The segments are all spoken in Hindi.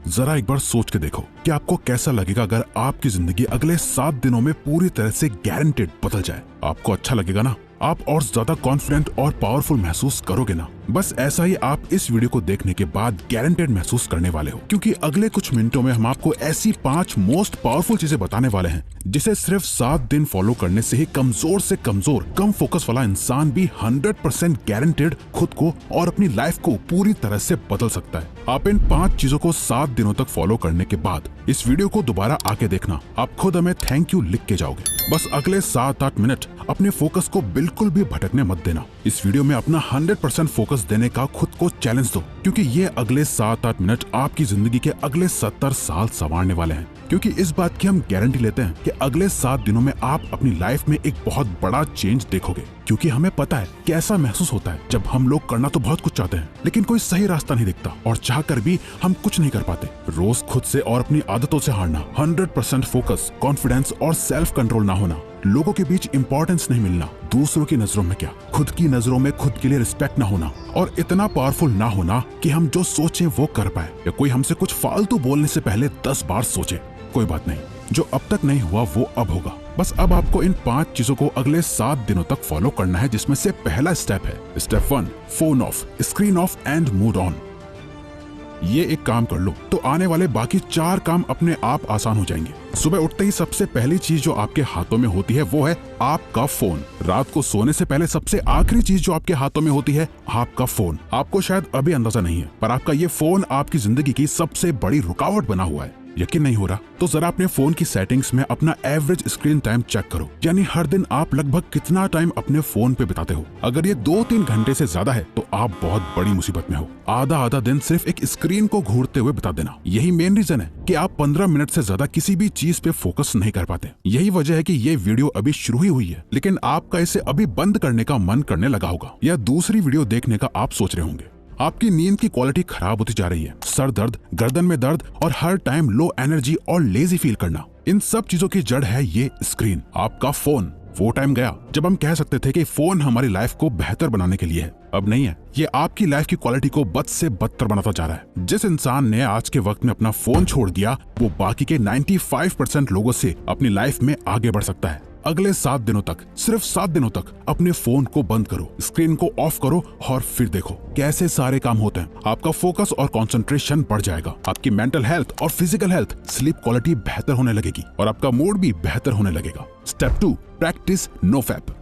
जरा एक बार सोच के देखो कि आपको कैसा लगेगा अगर आपकी जिंदगी अगले 7 दिनों में पूरी तरह से गारंटेड बदल जाए। आपको अच्छा लगेगा ना? आप और ज्यादा कॉन्फिडेंट और पावरफुल महसूस करोगे ना? बस ऐसा ही आप इस वीडियो को देखने के बाद गारंटेड महसूस करने वाले हो, क्योंकि अगले कुछ मिनटों में हम आपको ऐसी 5 मोस्ट पावरफुल चीजें बताने वाले हैं जिसे सिर्फ 7 दिन फॉलो करने से ही कमजोर से कमजोर कम फोकस वाला इंसान भी 100% गारंटेड खुद को और अपनी लाइफ को पूरी तरह से बदल सकता है। आप इन 5 चीजों को 7 दिनों तक फॉलो करने के बाद इस वीडियो को दोबारा आके देखना, आप खुद हमें थैंक यू लिख के जाओगे। बस अगले 7-8 मिनट अपने फोकस को बिल्कुल भी भटकने मत देना। इस वीडियो में अपना 100% फोकस देने का खुद को चैलेंज दो, क्योंकि ये अगले 7-8 मिनट आपकी जिंदगी के अगले 70 साल संवारने वाले हैं। क्योंकि इस बात की हम गारंटी लेते हैं कि अगले 7 दिनों में आप अपनी लाइफ में एक बहुत बड़ा चेंज देखोगे, क्योंकि हमें पता है कैसा महसूस होता है जब हम लोग करना तो बहुत कुछ चाहते हैं लेकिन कोई सही रास्ता नहीं दिखता और चाहकर भी हम कुछ नहीं कर पाते। रोज खुद से और अपनी आदतों से हारना, 100% फोकस, कॉन्फिडेंस और सेल्फ कंट्रोल ना होना, लोगों के बीच इंपॉर्टेंस नहीं मिलना, दूसरों की नजरों में क्या खुद की नजरों में खुद के लिए रिस्पेक्ट ना होना और इतना पावरफुल ना होना कि हम जो सोचे वो कर पाए या कोई हमसे कुछ फालतू बोलने से पहले 10 बार सोचे। कोई बात नहीं, जो अब तक नहीं हुआ वो अब होगा। बस अब आपको इन 5 चीजों को अगले 7 दिनों तक फॉलो करना है, जिसमें से पहला स्टेप है step 1, phone of, screen of and mood on. ये एक काम कर लो तो आने वाले बाकी 4 काम अपने आप आसान हो जाएंगे। सुबह उठते ही सबसे पहली चीज जो आपके हाथों में होती है वो है आपका फोन। रात को सोने से पहले सबसे आखिरी चीज जो आपके हाथों में होती है आपका फोन। आपको शायद अभी अंदाजा नहीं है, पर आपका ये फोन आपकी जिंदगी की सबसे बड़ी रुकावट बना हुआ है। यकीन नहीं हो रहा तो जरा अपने फोन की सेटिंग्स में अपना एवरेज स्क्रीन टाइम चेक करो, यानी हर दिन आप लगभग कितना टाइम अपने फोन पे बिताते हो। अगर ये 2-3 घंटे से ज्यादा है तो आप बहुत बड़ी मुसीबत में हो। आधा दिन सिर्फ एक स्क्रीन को घूरते हुए बिता देना, यही मेन रीजन है कि आप 15 मिनट से ज्यादा किसी भी चीज पे फोकस नहीं कर पाते। यही वजह है कि ये वीडियो अभी शुरू ही हुई है, लेकिन आपका इसे अभी बंद करने का मन करने लगा होगा या दूसरी वीडियो देखने का आप सोच रहे होंगे। आपकी नींद की क्वालिटी खराब होती जा रही है, सर दर्द, गर्दन में दर्द और हर टाइम लो एनर्जी और लेजी फील करना, इन सब चीजों की जड़ है ये स्क्रीन, आपका फोन। वो टाइम गया जब हम कह सकते थे कि फोन हमारी लाइफ को बेहतर बनाने के लिए है। अब नहीं है, ये आपकी लाइफ की क्वालिटी को बद से बदतर बनाता जा रहा है। जिस इंसान ने आज के वक्त में अपना फोन छोड़ दिया वो बाकी के 95% लोगों से अपनी लाइफ में आगे बढ़ सकता है। अगले 7 दिनों तक, सिर्फ 7 दिनों तक अपने फोन को बंद करो, स्क्रीन को ऑफ करो और फिर देखो कैसे सारे काम होते हैं। आपका फोकस और कंसंट्रेशन बढ़ जाएगा, आपकी मेंटल हेल्थ और फिजिकल हेल्थ, स्लीप क्वालिटी बेहतर होने लगेगी और आपका मूड भी बेहतर होने लगेगा। Step 2, practice NoFap.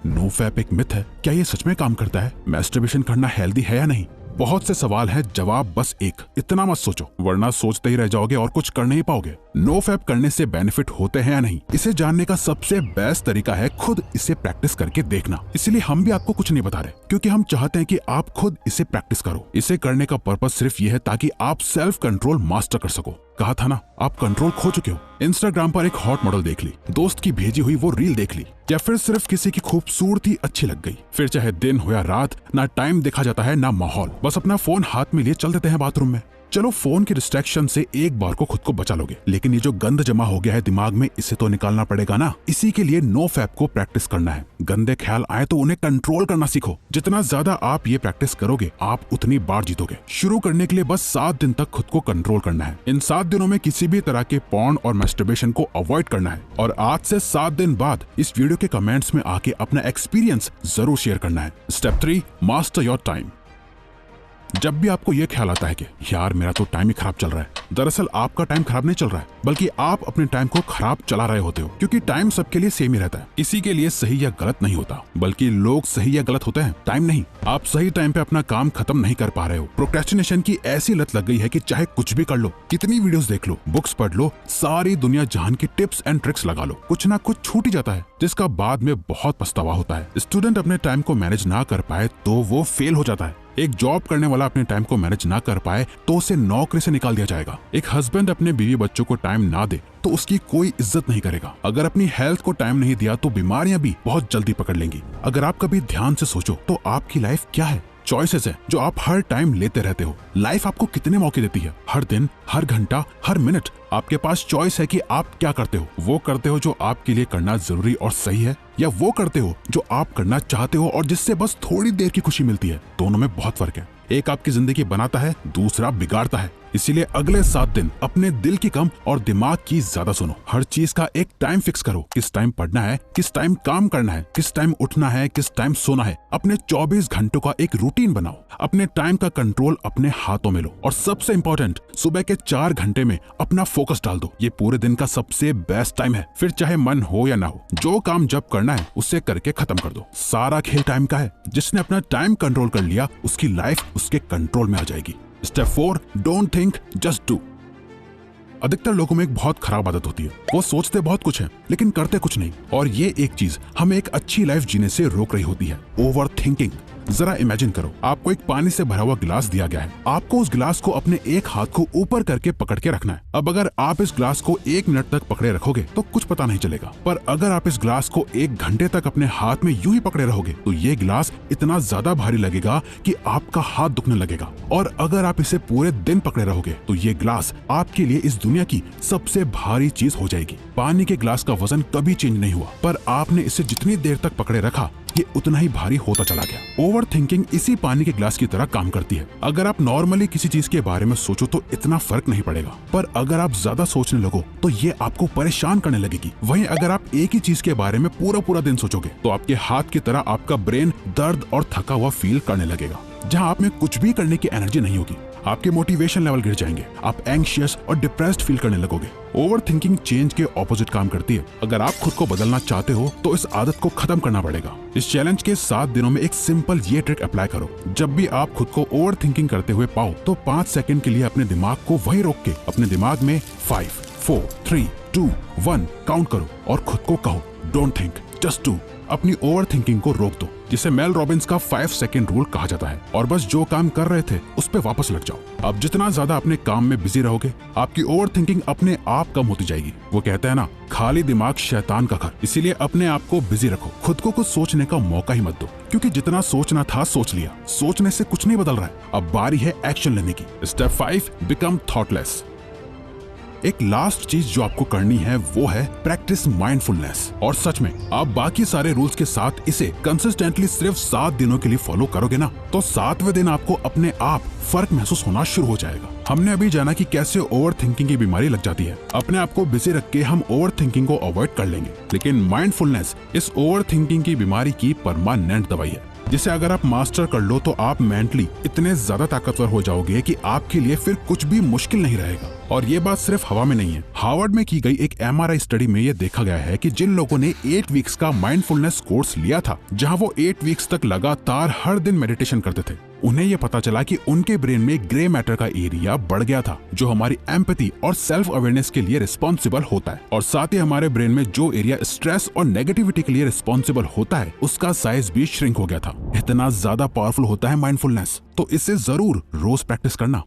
नोफैप एक मिथ है, क्या ये सच में काम करता है? मैस्टरबेशन करना हेल्दी है या नहीं? बहुत से सवाल है, जवाब बस एक, इतना मत सोचो वरना सोचते ही रह जाओगे और कुछ कर नहीं पाओगे। नोफैप करने से बेनिफिट होते हैं या नहीं, इसे जानने का सबसे बेस्ट तरीका है खुद इसे प्रैक्टिस करके देखना। इसलिए हम भी आपको कुछ नहीं बता रहे, क्योंकि हम चाहते हैं कि आप खुद इसे प्रैक्टिस करो। इसे करने का पर्पस सिर्फ ये है ताकि आप सेल्फ कंट्रोल मास्टर कर सको। कहा था ना, आप कंट्रोल खो चुके हो। इंस्टाग्राम पर एक हॉट मॉडल देख ली, दोस्त की भेजी हुई वो रील देख ली, या फिर सिर्फ किसी की खूबसूरती अच्छी लग गई, फिर चाहे दिन हो या रात, ना टाइम देखा जाता है ना माहौल, बस अपना फोन हाथ में लिए चल देते हैं बाथरूम में। चलो फोन की डिस्ट्रैक्शन से एक बार को खुद को बचा लोगे, लेकिन ये जो गंद जमा हो गया है दिमाग में, इसे तो निकालना पड़ेगा ना। इसी के लिए नोफैप को प्रैक्टिस करना है। गंदे ख्याल आए तो उन्हें कंट्रोल करना सीखो। जितना ज्यादा आप ये प्रैक्टिस करोगे आप उतनी बार जीतोगे। शुरू करने के लिए बस 7 दिन तक खुद को कंट्रोल करना है। इन 7 दिनों में किसी भी तरह के पॉर्न और मैस्टरबेशन को अवॉइड करना है और आज से 7 दिन बाद इस वीडियो के कमेंट्स में आके अपना एक्सपीरियंस जरूर शेयर करना है। Step 3, master your time. जब भी आपको यह ख्याल आता है कि यार मेरा तो टाइम ही खराब चल रहा है, दरअसल आपका टाइम खराब नहीं चल रहा है, बल्कि आप अपने टाइम को खराब चला रहे होते हो, क्योंकि टाइम सबके लिए सेम ही रहता है। इसी के लिए सही या गलत नहीं होता, बल्कि लोग सही या गलत होते हैं, टाइम नहीं। आप सही टाइम पे अपना काम खत्म नहीं कर पा रहे हो। प्रोक्रेस्टिनेशन की ऐसी लत लग गई है कि चाहे कुछ भी कर लो, कितनी वीडियोस देख लो, बुक्स पढ़ लो, सारी दुनिया जहान की टिप्स एंड ट्रिक्स लगा लो, कुछ ना कुछ छूट ही जाता है, जिसका बाद में बहुत पछतावा होता है। स्टूडेंट अपने टाइम को मैनेज ना कर पाए तो वो फेल हो जाता है। एक जॉब करने वाला अपने टाइम को मैनेज ना कर पाए तो उसे नौकरी से निकाल दिया जाएगा। एक हस्बैंड अपने बीवी बच्चों को टाइम ना दे तो उसकी कोई इज्जत नहीं करेगा। अगर अपनी हेल्थ को टाइम नहीं दिया तो बीमारियां भी बहुत जल्दी पकड़ लेंगी। अगर आप कभी ध्यान से सोचो तो आपकी लाइफ क्या है? चॉइसेस है जो आप हर टाइम लेते रहते हो। लाइफ आपको कितने मौके देती है? हर दिन, हर घंटा, हर मिनट आपके पास चॉइस है कि आप क्या करते हो। वो करते हो जो आपके लिए करना जरूरी और सही है, या वो करते हो जो आप करना चाहते हो और जिससे बस थोड़ी देर की खुशी मिलती है। दोनों में बहुत फर्क है। एक आपकी जिंदगी बनाता है, दूसरा बिगाड़ता है। इसीलिए अगले 7 दिन अपने दिल की कम और दिमाग की ज्यादा सुनो। हर चीज का एक टाइम फिक्स करो, किस टाइम पढ़ना है, किस टाइम काम करना है, किस टाइम उठना है, किस टाइम सोना है। अपने 24 घंटों का एक रूटीन बनाओ। अपने टाइम का कंट्रोल अपने हाथों में लो और सबसे इंपॉर्टेंट, सुबह के 4 घंटे में अपना फोकस डाल दो। ये पूरे दिन का सबसे बेस्ट टाइम है। फिर चाहे मन हो या ना हो, जो काम जब करना है उसे करके खत्म कर दो। सारा खेल टाइम का है। जिसने अपना टाइम कंट्रोल कर लिया, उसकी लाइफ उसके कंट्रोल में आ जाएगी। Step 4, don't think, just do. अधिकतर लोगों में एक बहुत खराब आदत होती है, वो सोचते बहुत कुछ है लेकिन करते कुछ नहीं, और ये एक चीज हमें एक अच्छी लाइफ जीने से रोक रही होती है, ओवर थिंकिंग। जरा इमेजिन करो, आपको एक पानी से भरा हुआ गिलास दिया गया है। आपको उस गिलास को अपने एक हाथ को ऊपर करके पकड़ के रखना है। अब अगर आप इस गिलास को 1 मिनट तक पकड़े रखोगे तो कुछ पता नहीं चलेगा, पर अगर आप इस गिलास को 1 घंटे तक अपने हाथ में यूं ही पकड़े रहोगे तो ये गिलास इतना ज्यादा भारी लगेगा कि आपका हाथ दुखने लगेगा। और अगर आप इसे पूरे दिन पकड़े रहोगे तो ये गिलास आपके लिए इस दुनिया की सबसे भारी चीज हो जाएगी। पानी के गिलास का वजन कभी चेंज नहीं हुआ, पर आपने इसे जितनी देर तक पकड़े रखा ये उतना ही भारी होता चला गया। ओवर थिंकिंग इसी पानी के ग्लास की तरह काम करती है। अगर आप नॉर्मली किसी चीज के बारे में सोचो तो इतना फर्क नहीं पड़ेगा, पर अगर आप ज्यादा सोचने लगो तो ये आपको परेशान करने लगेगी। वहीं अगर आप एक ही चीज के बारे में पूरा दिन सोचोगे तो आपके हाथ की तरह आपका ब्रेन दर्द और थका हुआ फील करने लगेगा। जहां आप में कुछ भी करने की एनर्जी नहीं होगी, आपके मोटिवेशन लेवल गिर जाएंगे, आप एंग्शियस और डिप्रेस्ड फील करने लगोगे। ओवर थिंकिंग चेंज के ऑपोजिट काम करती है। अगर आप खुद को बदलना चाहते हो तो इस आदत को खत्म करना पड़ेगा। इस चैलेंज के 7 दिनों में एक सिंपल ये ट्रिक अप्लाई करो। जब भी आप खुद को ओवर थिंकिंग करते हुए पाओ तो 5 सेकंड के लिए अपने दिमाग को वहीं रोक के अपने दिमाग में 5, 4, 3, 2, 1 काउंट करो और खुद को कहो, डोंट थिंक, जस्ट डू। अपनी ओवर थिंकिंग को रोक दो, जिसे मेल रॉबिन्स का 5 सेकंड रूल कहा जाता है, और बस जो काम कर रहे थे उस पे वापस लग जाओ। अब जितना ज्यादा अपने काम में बिजी रहोगे, आपकी ओवर थिंकिंग अपने आप कम होती जाएगी। वो कहते हैं ना, खाली दिमाग शैतान का घर। इसीलिए अपने आप को बिजी रखो, खुद को कुछ सोचने का मौका ही मत दो, क्योंकि जितना सोचना था सोच लिया। सोचने से कुछ नहीं बदल रहा है, अब बारी है एक्शन लेने की। Step 5, become thoughtless. एक लास्ट चीज जो आपको करनी है वो है प्रैक्टिस माइंडफुलनेस। और सच में आप बाकी सारे रूल्स के साथ इसे कंसिस्टेंटली सिर्फ 7 दिनों के लिए फॉलो करोगे ना, तो 7वें दिन आपको अपने आप फर्क महसूस होना शुरू हो जाएगा। हमने अभी जाना कि कैसे ओवर थिंकिंग की बीमारी लग जाती है। अपने आप को बिजी रख के हम ओवर थिंकिंग को अवॉइड कर लेंगे, लेकिन माइंडफुलनेस इस ओवर थिंकिंग की बीमारी की परमानेंट दवाई है, जिसे अगर आप मास्टर कर लो तो आप मेंटली इतने ज्यादा ताकतवर हो जाओगे कि आपके लिए फिर कुछ भी मुश्किल नहीं रहेगा। और ये बात सिर्फ हवा में नहीं है। हार्वर्ड में की गई एक MRI स्टडी में ये देखा गया है कि जिन लोगों ने 8 वीक्स का माइंडफुलनेस कोर्स लिया था, जहां वो 8 वीक्स तक लगातार हर दिन मेडिटेशन करते थे, उन्हें ये पता चला कि उनके ब्रेन में ग्रे मैटर का एरिया बढ़ गया था, जो हमारी एम्पैथी और सेल्फ अवेयरनेस के लिए रिस्पॉन्सिबल होता है। और साथ ही हमारे ब्रेन में जो एरिया स्ट्रेस और नेगेटिविटी के लिए रिस्पॉन्सिबल होता है, उसका साइज भी श्रिंक हो गया था। इतना ज्यादा पावरफुल होता है माइंडफुलनेस, तो इसे जरूर रोज प्रैक्टिस करना।